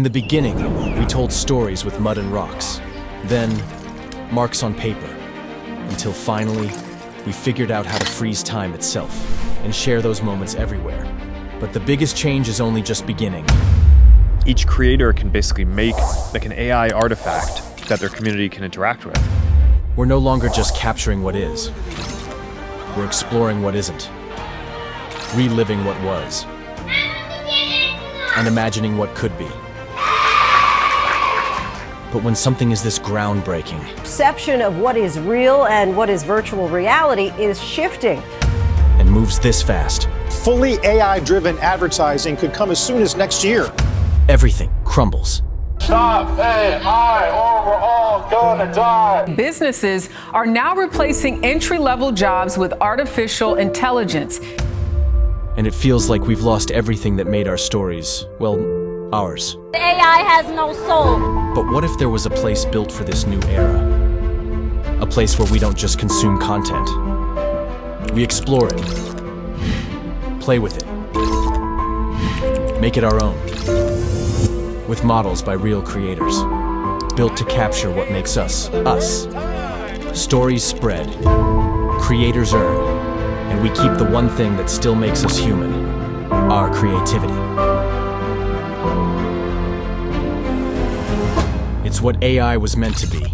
the beginning, we told stories with mud and rocks, then marks on paper, until finally, we figured out how to freeze time itself and share those moments everywhere. But the biggest change is only just beginning. Each creator can basically make like an AI artifact that their community can interact with. We're no longer just capturing what is. We're exploring what isn't, reliving what was, and imagining what could be. But when something is this groundbreaking, Perception of what is real and what is virtual reality is shifting. and moves this fast, Fully AI-driven advertising could come as soon as next year. everything crumbles. Stop AI or we're all gonna die. Businesses are now replacing entry-level jobs with artificial intelligence. And it feels like we've lost everything that made our stories, well, ours. The AI has no soul. But what if there was a place built for this new era? A place where we don't just consume content. We explore it, play with it, make it our own. With models by real creators, built to capture what makes us, us. Stories spread, creators earn, and we keep the one thing that still makes us human, our creativity. It's what AI was meant to be.